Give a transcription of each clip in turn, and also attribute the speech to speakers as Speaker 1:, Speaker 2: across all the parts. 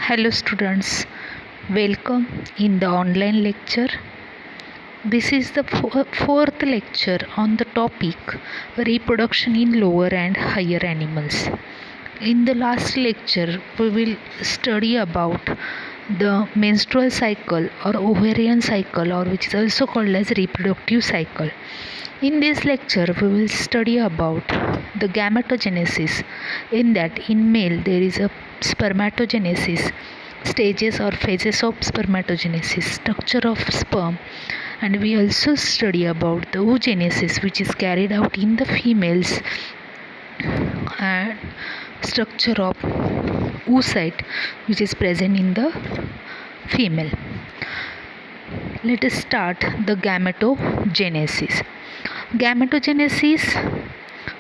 Speaker 1: Hello students, welcome in the online lecture. This is the fourth lecture on the topic reproduction in lower and higher animals. In the last lecture, we will study about the menstrual cycle or ovarian cycle, or which is also called as reproductive cycle. In this lecture, we will study about the gametogenesis. In that, in male, there is a spermatogenesis, stages or phases of spermatogenesis, structure of sperm, and we also study about the oogenesis, which is carried out in the females, and structure of oocyte, which is present in the female. Let us start the gametogenesis.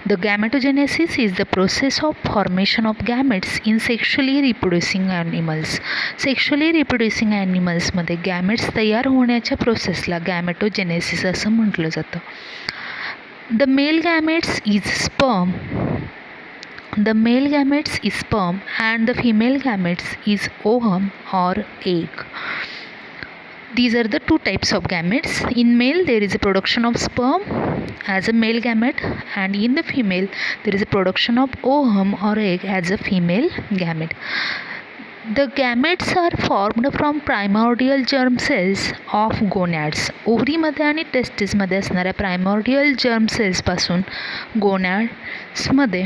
Speaker 1: The gametogenesis is the process of formation of gametes in sexually reproducing animals. Sexually reproducing animals मध्ये gametes तयार होण्याच्या प्रोसेसला गॅमेटोजेनेसिस असं म्हटलं जातं. The male gametes is sperm and the female gametes is ovum or egg. These are the two types of gametes. In male, there is a production of sperm as a male gamete, and in the female, there is a production of ovum or egg as a female gamete. The gametes are formed from primordial germ cells of gonads. ओव्हरीमध्ये आणि टेस्टिसमध्ये असणाऱ्या primordial germ सेल्सपासून गोनॅड्समध्ये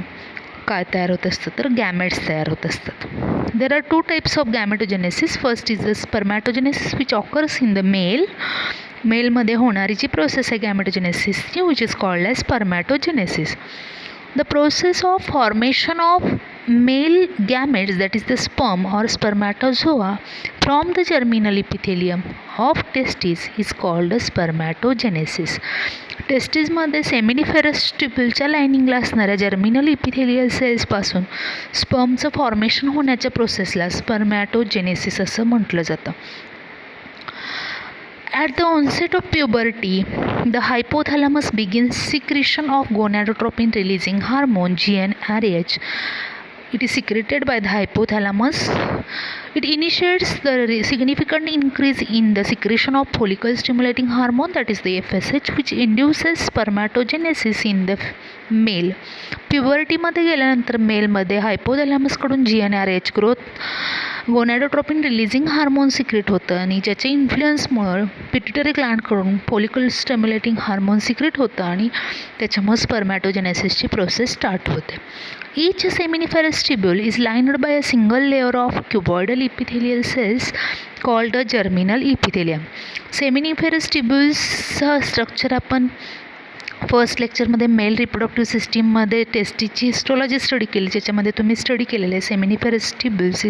Speaker 1: काय तयार होत असतं तर gametes तयार होत असतात. There are two types of gametogenesis. First is the spermatogenesis, which occurs in the male. मेलमध्ये होणारी जी प्रोसेस आहे गॅमेटोजेनेसिसची, which is called as spermatogenesis. The process of formation of male gametes, that is the sperm or spermatozoa, from the germinal epithelium of testes is called a spermatogenesis. टेस्टिसमध्ये seminiferous ट्युब्युलच्या लायनिंगला असणाऱ्या germinal epithelial सेल्सपासून स्पर्मचं formation होण्याच्या प्रोसेसला स्पर्मॅटोजेनेसिस असं म्हटलं जातं. At the onset of puberty, the hypothalamus begins secretion of gonadotropin releasing hormone GnRH. It is secreted by the hypothalamus. It initiates the significant increase in the secretion of follicle stimulating hormone, that is the FSH, which induces spermatogenesis in the male. प्युबर्टीमध्ये गेल्यानंतर मेलमध्ये हायपोथॅलॅमसकडून GnRH growth gonadotropin releasing hormone secrete होतं, आणि ज्याच्या इन्फ्लुएन्समुळे pituitary ग्लँडकडून follicle stimulating hormone secrete होतं आणि त्याच्यामुळे स्पर्मॅटोजेनेसिसची प्रोसेस स्टार्ट होते. Each seminiferous tubule is lined by a single layer of cuboidal epithelial cells called a germinal epithelium. Seminiferous tubules structure आपण फर्स्ट लेक्चरमध्ये मेल रिप्रोडक्टिव्ह सिस्टीममध्ये टेस्टिसची हिस्टोलॉजी स्टडी केली, ज्याच्यामध्ये तुम्ही स्टडी केलेले आहे. Seminiferous tubules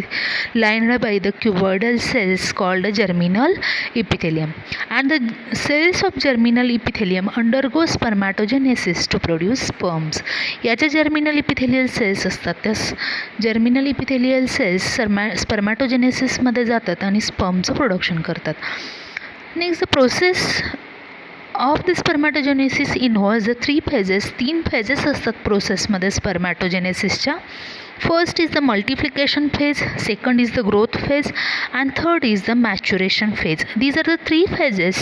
Speaker 1: lined by the cuboidal cells called germinal epithelium, and the cells of germinal epithelium undergo spermatogenesis to produce sperms. याच्या germinal epithelial cells असतात, त्या जर्मिनल इपिथेलियल सेल्स स्पर्मॅटोजेनेसिसमध्ये जातात आणि स्पर्मचं प्रोडक्शन करतात. Next the process of the spermatogenesis involves the 3 phases. 3 phases असतात प्रोसेसमध्ये स्पर्मॅटोजेनेसिसच्या. First is the multiplication phase, second is the growth phase, and third is the maturation phase. These are the 3 phases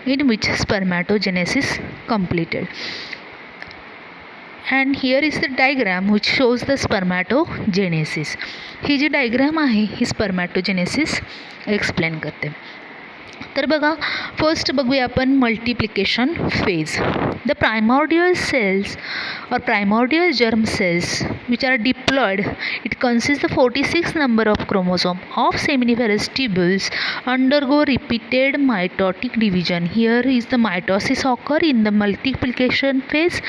Speaker 1: in which spermatogenesis completed. And here is the diagram which shows the spermatogenesis. ही जी diagram आहे ही स्पर्मॅटोजेनेसिस explain करते. तर बघा, first बघूया आपण multiplication phase. The primordial cells or primordial germ cells which are diploid, it consists the 46 number of chromosome of seminiferous tubules undergo repeated mitotic division. Here is the mitosis occur in the multiplication phase.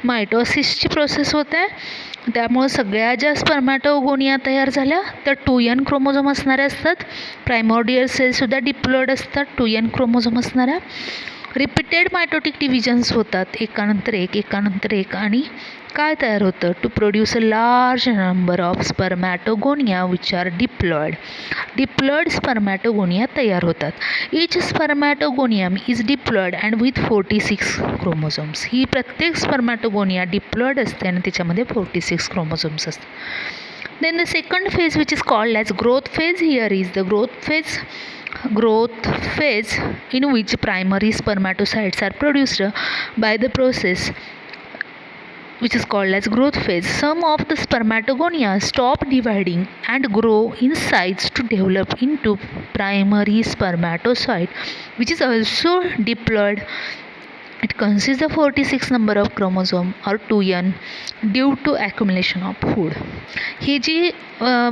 Speaker 1: मायटोसिसची process होते आहे, त्यामुळे सगळ्या ज्या spermatogonia तयार झाल्या त्या 2n chromosome असणाऱ्या असतात. प्रायमॉर्डियल सेल्ससुद्धा डिप्लॉइड असतात, 2n क्रोमोझोम असणाऱ्या. रिपीटेड मायटोटिक डिव्हिजन्स होतात, एकानंतर एक, आणि काय तयार होतं to produce a large number of spermatogonia which are diploid spermatogonia तयार होतात. Each spermatogonium is diploid and with 46 chromosomes. ही प्रत्येक स्पर्मॅटोगोनिया डिप्लॉइड असते आणि त्याच्यामध्ये 46 क्रोमोझोम्स असतात. Then the second phase, which is called as growth phase. Here is the growth phase in which primary spermatocytes are produced by the process which is called as growth phase. Some of the spermatogonia stop dividing and grow in size to develop into primary spermatocyte, which is also diploid. It consists of 46 number of chromosome or 2n due to accumulation of food. ही जी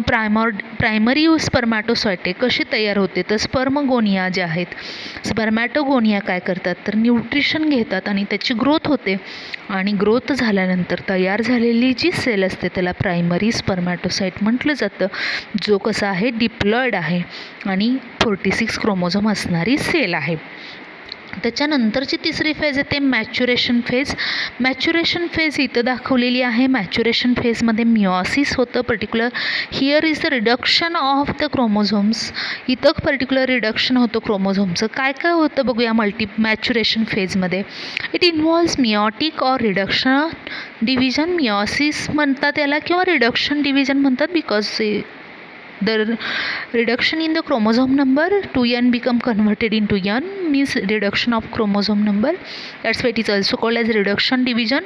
Speaker 1: primary spermatocyte आहे कशी तयार होते तर स्पर्मगोनिया जे आहेत spermatogonia काय करतात तर न्यूट्रिशन घेतात आणि त्याची ग्रोथ होते आणि ग्रोथ झाल्यानंतर तयार झालेली जी सेल असते त्याला प्रायमरी स्पर्मॅटोसाइट म्हटलं जातं, जो कसा आहे डिप्लॉइड आहे आणि 46 क्रोमोझोम असणारी सेल आहे. त्याच्यानंतरची तिसरी फेज आहे ते मॅच्युरेशन फेज. मॅच्युरेशन फेज इथं दाखवलेली आहे. मॅच्युरेशन फेजमध्ये मिओसिस होतं. Particular here is the reduction of the chromosomes. इथं पर्टिक्युलर रिडक्शन होतं क्रोमोझोमचं. काय काय होतं बघूया मॅच्युरेशन फेजमध्ये. It involves meiotic or reduction division. Meiosis म्हणतात याला किंवा रिडक्शन डिव्हिजन म्हणतात because the reduction in the chromosome number 2n become converted into n means reduction of chromosome number. That's why it is also called as reduction division.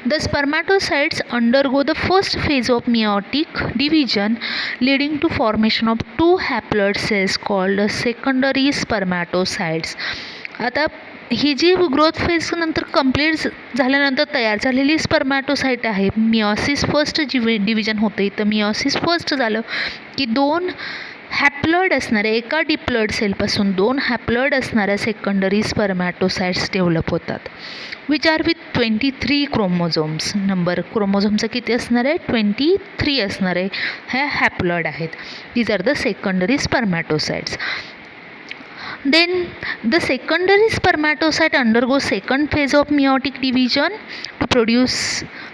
Speaker 1: The spermatocytes undergo the first phase of meiotic division leading to formation of two haploid cells called secondary spermatocytes. आता ही जी growth phase नंतर complete झाल्यानंतर तयार झालेली spermatocyte आहे meiosis first division होते. इथं meiosis first झालं की दोन हॅप्लॉइड असणाऱ्या एका डिप्लॉइड सेलपासून दोन हॅप्लॉइड असणाऱ्या सेकंडरी स्पर्मॅटोसाइट्स डेव्हलप होतात which are with 23 chromosomes. Number क्रोमोझोमचं किती असणार आहे 23 असणार आहे. ह्या हॅप्लॉइड आहेत. These are the secondary spermatocytes. Then the secondary spermatocyte undergoes second phase of meiotic division to produce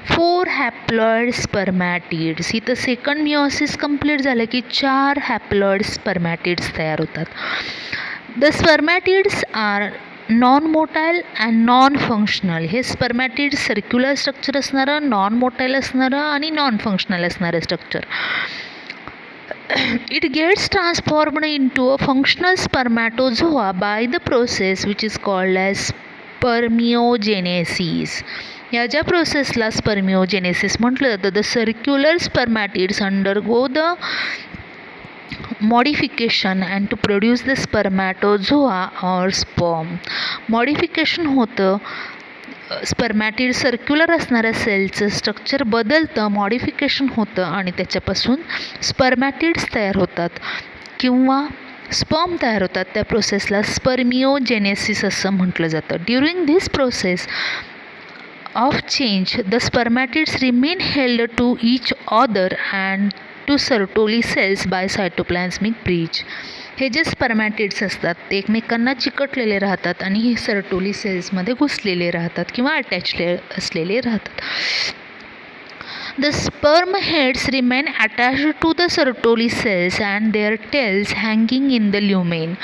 Speaker 1: 4 haploid spermatids. इथं सेकंड मिओसिस कंप्लीट झालं की 4 हॅप्लॉइड स्पर्मॅटिड्स तयार होतात. The spermatids are non motile and non functional. हे spermatid circular structure असणारं, non motile असणारं आणि non functional असणारं structure. It gets transformed into a functional spermatozoa by the process which is called as spermiogenesis. या ज्या प्रोसेसला spermiogenesis म्हटलं जातं. The circular spermatids undergo the modification and to produce the spermatozoa or sperm. Modification होतं spermatid circular असणाऱ्या सेलचं structure बदलतं, modification होतं आणि त्याच्यापासून स्पर्मॅटिड्स तयार होतात किंवा स्पर्म तयार होतात. त्या प्रोसेसला स्पर्मिओजेनेसिस असं म्हटलं जातं. During this process of change the spermatids remain held to each other and to Sertoli cells by cytoplasmic bridge. हे जे स्पर्मॅटिड्स असतात ते एकमेकांना चिकटलेले राहतात आणि हे सर्टोली सेल्समध्ये घुसलेले राहतात किंवा अटॅचले असलेले राहतात. The sperm heads remain attached to the Sertoli cells and their tails hanging in the lumen.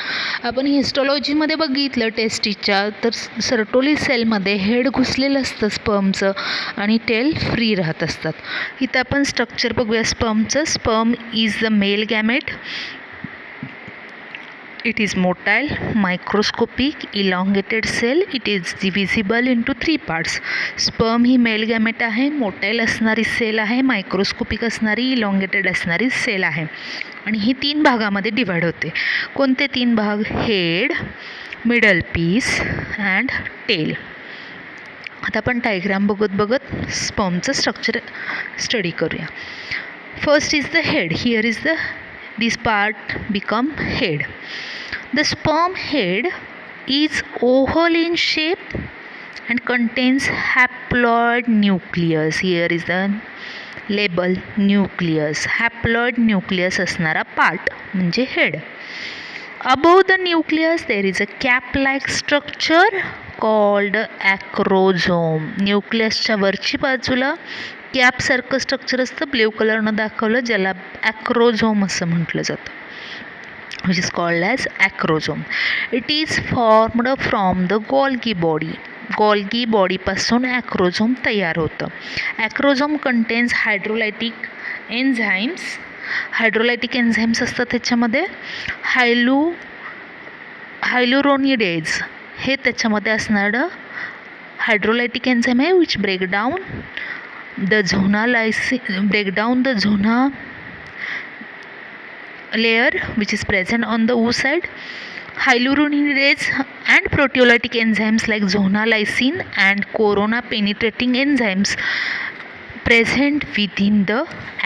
Speaker 1: आपण हिस्टॉलॉजीमध्ये बघितलं टेस्टिसच्या तर सर्टोली सेलमध्ये हेड घुसलेलं असतं स्पर्मचं आणि टेल फ्री राहत असतात. इथं आपण स्ट्रक्चर बघूया स्पर्मचं. Sperm is the male gamete. It is motile, microscopic, elongated cell. It is divisible into 3 parts. Sperm he mail gamete आहे, मोटाईल असणारी सेल आहे, मायक्रोस्कोपिक असणारी, इलॉंगेटेड असणारी सेल आहे आणि ही 3 भागामध्ये डिवाइड होते. कोणते 3 भाग? Head, middle piece and tail. आता आपण डायग्राम बघत स्पर्मचं स्ट्रक्चर स्टडी करूया. First is the head. Here is this part become head. The sperm head is oval in shape and contains haploid nucleus. Here is the label nucleus. Haploid nucleus असणारा part म्हणजे head. Above the nucleus there is a cap-like structure called acrosome. न्यूक्लियसच्या वरची बाजूला कॅपसारखं structure असतं, blue कलरनं दाखवलं, ज्याला ॲक्रोझोम असं म्हटलं जातं, which is called as acrosome. It is formed from the Golgi body. Golgi बॉडीपासून ॲक्रोझोम तयार होतं. Acrosome contains hydrolytic enzymes, hydrolytic enzymes असतात त्याच्यामध्ये. हायलुरोनिडेज हे त्याच्यामध्ये असणारं हायड्रोलायटिक एन्झाईम आहे, which break down the zona layer which is present on the oocyte. Hyaluronidase and proteolytic enzymes like zona lysine and corona penetrating enzymes present within the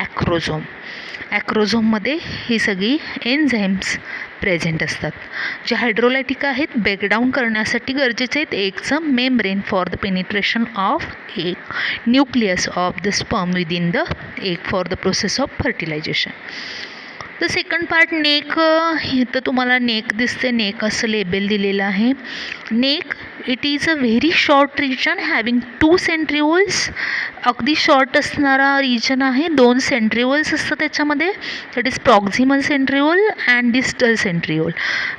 Speaker 1: acrosome. ॲक्रोझोममध्ये ही सगळी enzymes present असतात, जे हायड्रोलायटिक आहेत, breakdown करण्यासाठी गरजेचे आहेत एगचं membrane for the penetration of egg nucleus of the sperm within the egg for the process of fertilisation. The second part neck. इथं तुम्हाला नेक दिसते, नेक असं लेबल दिलेलं आहे. Neck it is a very short region having 2 centrioles. अगदी शॉर्ट असणारा region आहे, 2 सेंट्रिओल्स असतात त्याच्यामध्ये. That is proximal centriole and distal centriole.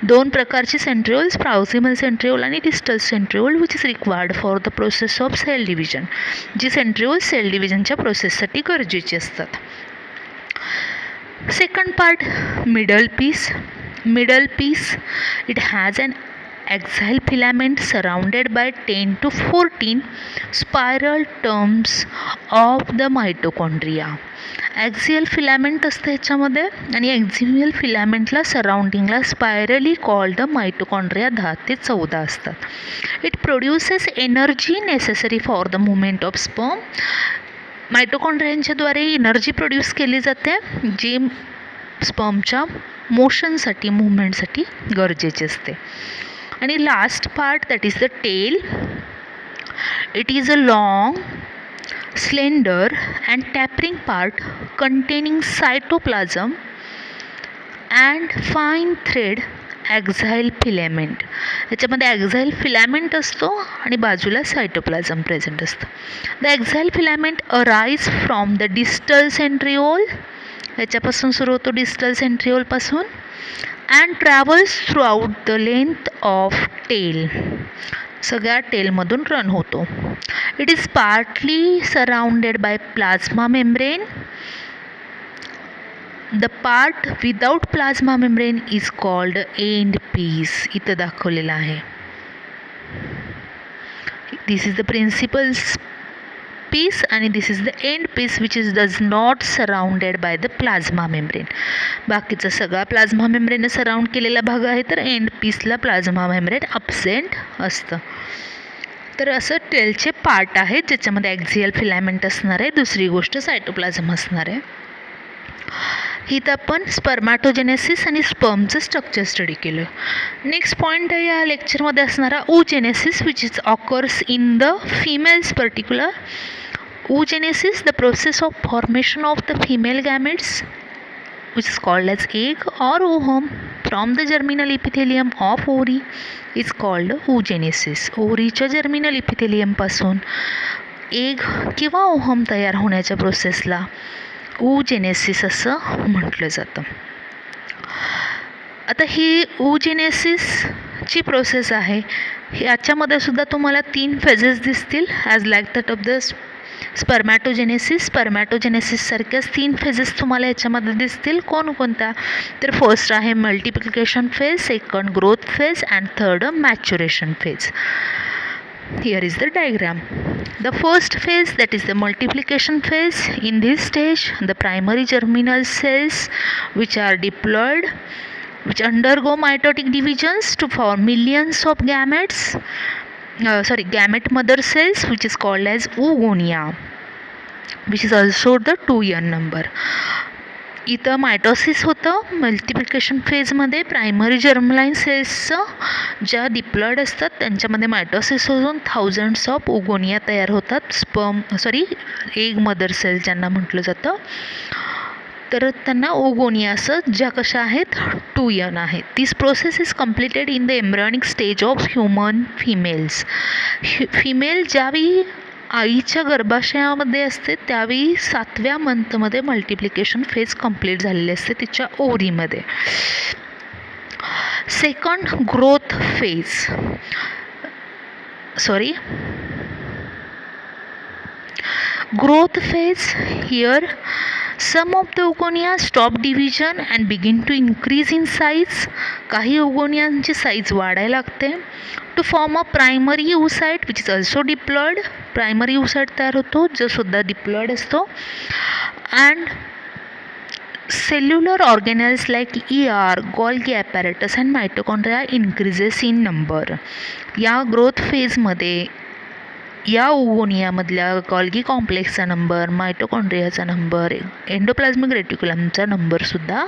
Speaker 1: 2 प्रकारचे सेंट्रिओल्स, प्रॉक्झिमल सेंट्रिओल आणि distal centriole, which is required for the process of cell division. जी centriole cell डिव्हिजनच्या प्रोसेससाठी गरजेची असतात. Second part, middle piece. Middle piece, it has an axial filament surrounded by 10 to 14 spiral terms of the mitochondria. Axial filament असतं ह्याच्यामध्ये आणि axial फिलॅमेंटला सराउंडिंगला स्पायरली कॉल्ड मायटोकॉन्ड्रिया 10 ते 14 असतात. It produces energy necessary for the movement of sperm. मायटोकॉन्ड्रियांच्याद्वारे energy produce केली जाते, जी स्पर्मच्या मोशनसाठी, मुवमेंटसाठी गरजेची असते. आणि last part, that is the tail. It is a long, slender and tapering part containing cytoplasm and fine thread axial filament. याच्यामध्ये ॲक्झाईल फिलॅमेंट असतो आणि बाजूला सायटोप्लाझम प्रेझेंट असतं. The axial filament arise from the distal centriole. याच्यापासून सुरू होतो, distal सेंट्रिओलपासून. And travels throughout the length of tail. सगळ्या टेलमधून रन होतो. It is partly surrounded by plasma membrane. The part without plasma membrane is called end piece. इथं दाखवलेलं आहे. This is the principal piece आणि this is the end piece which is does not surrounded by the plasma membrane. बाकीचा सगळा plasma membrane surround केलेला भाग आहे, तर एंड पीसला प्लाझ्मा मेम्ब्रेन अपसेंट असतं. तर असं टेलचे पार्ट आहेत, ज्याच्यामध्ये ॲक्झियल फिलॅमेंट असणार आहे. दुसरी गोष्ट सायटोप्लाझम असणार आहे. इथं आपण स्पर्मॅटोजेनेसिस आणि स्पर्मचं स्ट्रक्चर स्टडी केलं. नेक्स्ट पॉईंट आहे या लेक्चरमध्ये असणारा oogenesis, which is occurs in the females particular. oogenesis, the process of formation of the female gametes, which is called as egg or ovum from the germinal epithelium of ovary, is called oogenesis. ओव्हरीच्या germinal इपिथेलियमपासून egg किंवा ovum तयार होण्याच्या प्रोसेसला oogenesis असं म्हटलं जातं. आता ही oogenesisची प्रोसेस आहे, याच्यामध्ये सुद्धा तुम्हाला 3 फेजेस दिसतील, as like that of the spermatogenesis. स्पर्मॅटोजेनेसिससारख्याच 3 फेजेस तुम्हाला याच्यामध्ये दिसतील. कोणकोणत्या? तर फर्स्ट आहे multiplication phase, second growth phase and third maturation phase. Here is the diagram. The first phase, that is the multiplication phase. In this stage, the primary germinal cells which are diploid, which undergo mitotic divisions to form millions of gametes. Gamete mother cells, which is called as oogonia, which is also the 2n number. इथं mitosis होतं multiplication फेजमध्ये. Primary germline सेल्सचं ज्या diploid असतात त्यांच्यामध्ये mitosis होऊन thousands of oogonia तयार होतात. Egg mother cells ज्यांना म्हटलं जातं, तर त्यांना ओगोनिया असं, ज्या कशा आहेत 2n आहेत. This process is completed in the embryonic stage of human females. Female ज्यावेळी आईच्या गर्भाशयामध्ये असते त्यावेळी 7व्या मंथमध्ये मल्टिप्लिकेशन फेज कंप्लीट झालेली असते तिच्या ओव्हरीमध्ये. Second growth phase, growth phase. Here Some of the oogonia stop division and begin to increase in size. काही ओगोनियांची साईज वाढायला लागते. To form a primary oocyte which is also diploid. Primary oocyte तयार होतो जो सुद्धा डिप्लॉयड असतो. And cellular organelles like ER, Golgi apparatus and mitochondria increases in number. या growth फेजमध्ये या ओगोनियामधल्या गॉल्गी कॉम्प्लेक्सचा नंबर, मायटोकॉन्ड्रियाचा नंबर, एंडोप्लाझ्मिक रेटिक्युलमचा नंबरसुद्धा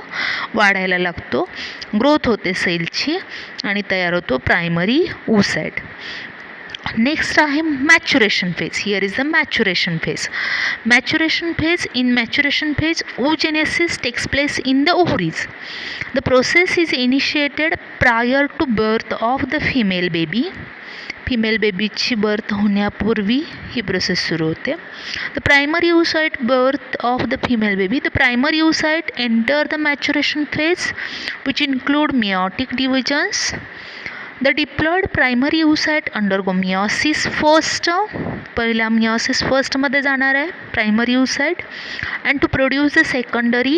Speaker 1: वाढायला लागतो. ग्रोथ होते सेलची आणि तयार होतो प्रायमरी oocyte. नेक्स्ट आहे maturation phase. Here is the maturation phase. Maturation phase. In maturation phase oogenesis takes place in the ovaries. The process is initiated prior to birth of the female baby. Female बेबीची birth होण्यापूर्वी ही process सुरू होते. The primary oocyte birth of the female baby. The primary oocyte enter the maturation phase which include meiotic divisions. The diploid primary oocyte undergo meiosis first. पहिला meiosis first मध्ये जाणार आहे primary oocyte and to produce the secondary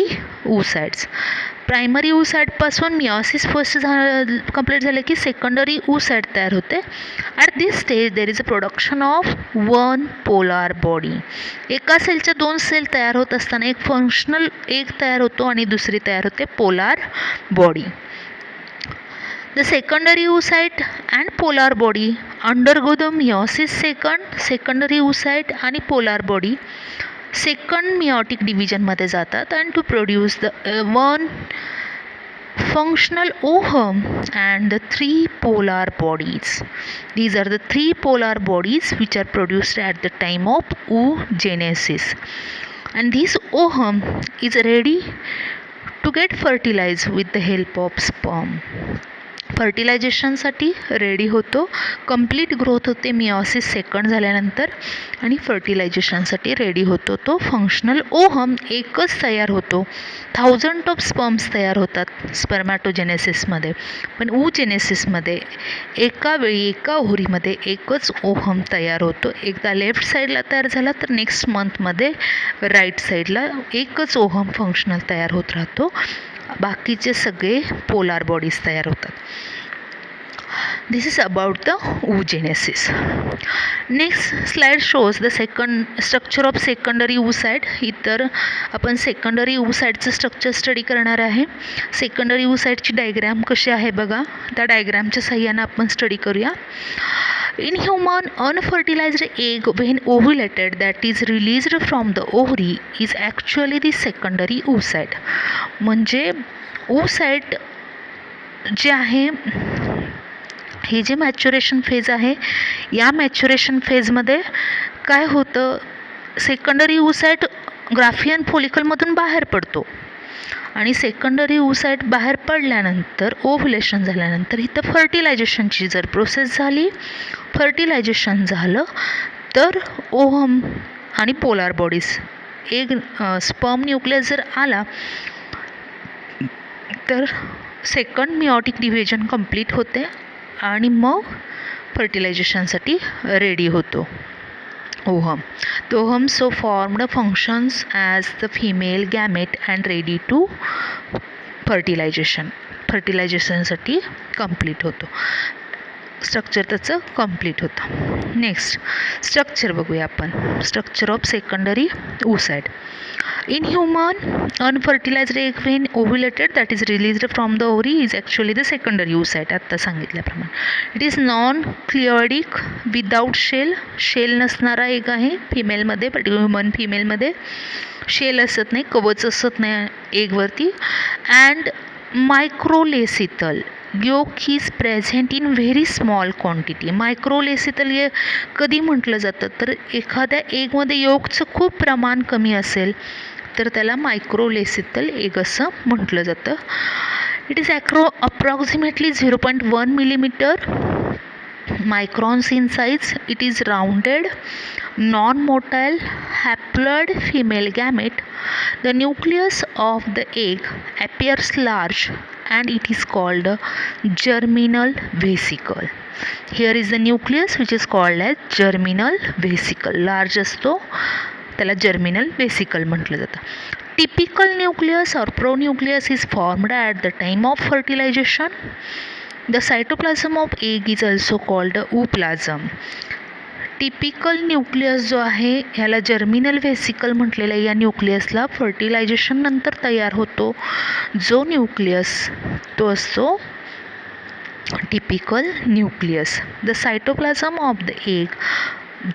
Speaker 1: oocytes. Primary oocyte पासून meiosis first complete झालं की secondary oocyte तयार होते. At this stage there is a production of one polar body. एका सेलच्या दोन सेल तयार होत असताना एक फंक्शनल एक तयार होतो आणि दुसरी तयार होते polar body. The secondary oocyte and polar body undergo the meiosis secondary oocyte आणि polar body second meiotic division मध्ये जातात and to produce the one functional ovum and the three polar bodies. These are the three polar bodies which are produced at the time of oogenesis. And this ovum is ready to get fertilized with the help of sperm. फर्टिलायझेशनसाठी ready होतो. Complete growth होते meiosis second झाल्यानंतर आणि फर्टिलायझेशनसाठी ready होतो. तो functional ohm एकच तयार होतो. 1000 ऑफ स्पर्म्स तयार होतात स्पर्मॅटोजेनेसिसमध्ये. पण oogenesisमध्ये एका वेळी एका ओव्हरीमध्ये एकच ओहम तयार होतो. एकदा लेफ्ट साईडला तयार झाला तर नेक्स्ट मंथमध्ये राईट साईडला एकच ओहम फंक्शनल तयार होत राहतो. बाकीचे सगळे पोलार बॉडीज तयार होतात. This is about the oogenesis. Next slide shows the structure of secondary oocyte. इतर आपण सेकंडरी oocyteचं स्ट्रक्चर स्टडी करणार आहे. सेकंडरी oocyteची डायग्रॅम कशी आहे बघा. त्या डायग्रॅमच्या साह्यानं आपण स्टडी करूया. In human, unfertilized egg when ovulated that is released from the ovary is actually the secondary oocyte. म्हणजे oocyte जे आहे हे जे मॅच्युरेशन फेज आहे या मॅच्युरेशन फेजमध्ये काय होतं, सेकंडरी oocyte ग्राफियन फॉलिकलमधून बाहेर पडतो आणि सेकंडरी oocyte बाहेर पडल्यानंतर ओव्हुलेशन झाल्यानंतर इथं फर्टिलायझेशनची जर प्रोसेस झाली, फर्टिलायझेशन झालं तर ओहम आणि पोलार बॉडीज एक स्पर्म न्यूक्लियस जर आला तर सेकंड मिओटिक डिव्हिजन कंप्लीट होते आणि मग फर्टिलायझेशनसाठी रेडी होतो ohm. The ovum so formed functions as the female gamete and ready to fertilization. फर्टिलायझेशनसाठी कंप्लीट होतो. स्ट्रक्चर त्याचं कंप्लीट होतं. नेक्स्ट स्ट्रक्चर बघूया आपण. Structure of secondary oocyte. In human, unfertilized egg when ovulated that is released from the ovary is actually the secondary oocyte. आत्ता सांगितल्याप्रमाणे it is non cleidoic without shell. Shell नसणारा egg आहे फिमेलमध्ये, but human फिमेलमध्ये shell असत नाही, कवच असत नाही एगवरती. And microlecithal yolk is present in very small quantity. Microlecithal हे कधी म्हटलं जातं तर एखाद्या एगमध्ये योकचं खूप प्रमाण कमी असेल तर त्याला मायक्रोलेसिथल एग असं म्हटलं जातं. It is approximately 0.1 millimeter microns in size. It is rounded, non-motile, haploid female gamete. The nucleus of the egg appears large and it is called a germinal vesicle. Here is the nucleus which is called as germinal vesicle. Large असतो त्याला germinal vesicle म्हटलं जातं. Typical nucleus or pronucleus is formed at the time of fertilization. The cytoplasm of egg is also called ooplasm. Typical nucleus जो आहे ह्याला germinal व्हेसिकल म्हटलेलं आहे. या न्यूक्लियसला फर्टिलायझेशन नंतर तयार होतो जो न्यूक्लियस तो असतो typical nucleus. The cytoplasm of the egg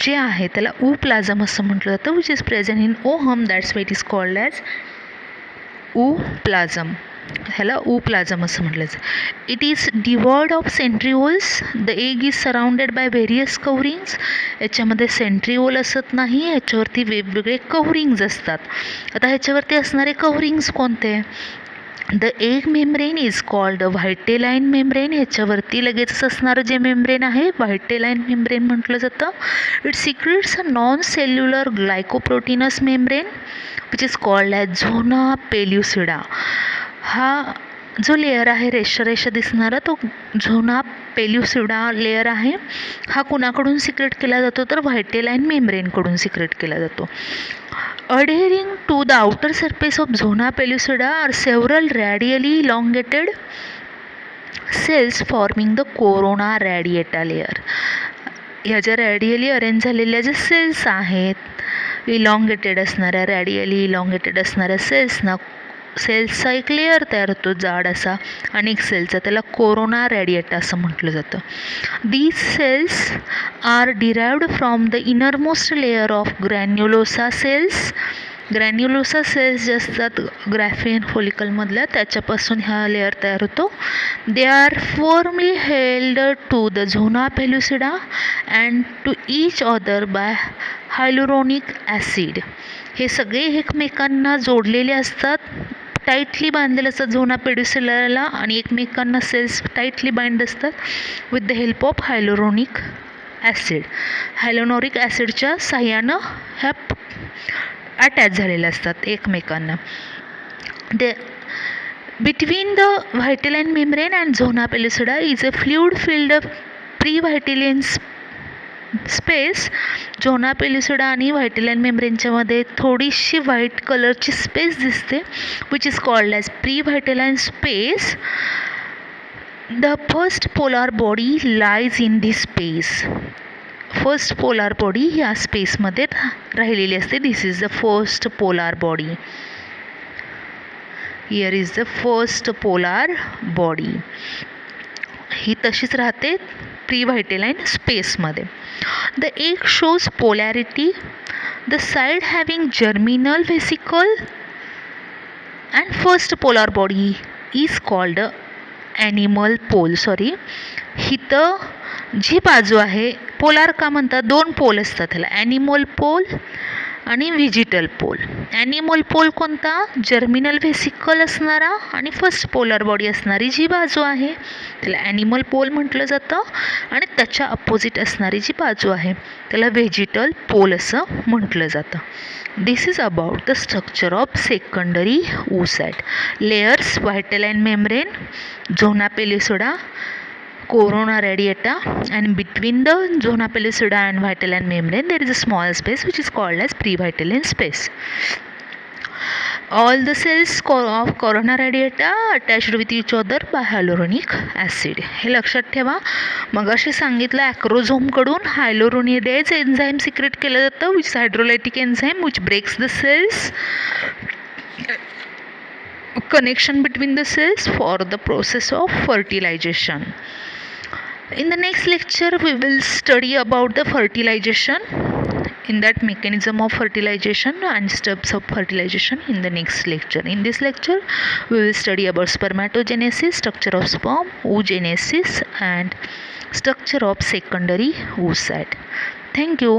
Speaker 1: जे आहे त्याला ओप्लाझम असं म्हटलं जातं, which is present in ovum, that's why it is called as ooplasm. ह्याला ओप्लाझम असं म्हटलं जातं. It is devoid of centrioles. The egg is surrounded by various coverings. याच्यामध्ये सेंट्रिओल असत नाही, ह्याच्यावरती वेगवेगळे कव्हरिंग्ज असतात. आता ह्याच्यावरती असणारे कव्हरिंग्स कोणते? The egg membrane is called vitelline membrane. ह्याच्यावरती लगेचच असणारं जे मेम्ब्रेन आहे व्हायटेलाइन मेम्ब्रेन म्हटलं जातं. It secretes a non cellular glycoproteinous membrane which is called as zona pellucida. हा जो लेअर आहे रेषा दिसणारा तो झोना पेल्युसिडा लेअर आहे. हा कुणाकडून सिक्रेट केला जातो तर व्हायटेलाइन मेम्ब्रेनकडून सिक्रेट केला जातो. Adhering to the outer surface of zona pellucida are several radially elongated cells forming the corona radiata layer. ह्या ज्या रॅडियली अरेंज झालेल्या ज्या सेल्स आहेत इलॉंगेटेड असणाऱ्या रॅडियली इलॉंगेटेड असणाऱ्या सेल्सचा एक लेअर तयार होतो जाड असा अनेक सेलचा, त्याला कोरोना रॅडिएटा असं म्हटलं जातं. These cells are derived from the innermost layer of granulosa cells. Granulosa cells जे असतात ग्रॅफियन फॉलिकलमधल्या त्याच्यापासून हा लेअर तयार होतो. They are formally held to the zona pellucida and to each other by hyaluronic acid. हे सगळे एकमेकांना जोडलेले असतात, टाईटली बांधलेले असतात झोना पेल्युसिडाला आणि एकमेकांना सेल्स टाईटली बाइंड असतात with the help of hyaluronic acid. Hyaluronic ॲसिडच्या साह्यानं ह्या अटॅच झालेल्या असतात एकमेकांना. Between the vitelline membrane and zona pellucida is a fluid filled pre vitelline space. Zona pellucida आणि व्हायटेलाइन मेम्ब्रेनच्या मध्ये थोडीशी व्हाईट कलरची स्पेस दिसते which is called as pre vitelline space. The first polar body lies in this space. First polar body या स्पेसमध्ये राहिलेली असते. दिस is the first polar body. Here is the first polar body. ही तशीच राहते pre vitelline स्पेसमध्ये. The egg shows polarity. The side having germinal vesicle and first polar body is called animal pole. हिथं जी बाजू आहे पोलार का म्हणतात, दोन पोल असतात ह्याला, ॲनिमल पोल आणि व्हिजिटल पोल. ॲनिमल पोल कोणता? जर्मिनल व्हेसिकल असणारा आणि फर्स्ट पोलर बॉडी असणारी जी बाजू आहे त्याला ॲनिमल पोल म्हटलं जातं आणि त्याच्या अपोजिट असणारी जी बाजू आहे त्याला व्हेजिटल पोल असं म्हटलं जातं. This is about the structure of secondary oocyte. Layers vitelline membrane, zona pellucida, corona radiata, and between the zona pellucida and vitelline membrane there is a small space which is called as previtelline space. All the cells of corona radiata attached with each other by hyaluronic acid. हे लक्षात ठेवा. मगाशी सांगितलं ॲक्रोझोमकडून हायलोरोनिडेज enzyme secrete केलं जातं which is hydrolytic enzyme which breaks the cells connection between the cells for the process of fertilization. In the next lecture we will study about the fertilization, in that mechanism of fertilization and steps of fertilization in the next lecture. In this lecture we will study about spermatogenesis, structure of sperm, oogenesis and structure of secondary oocyte. Thank you.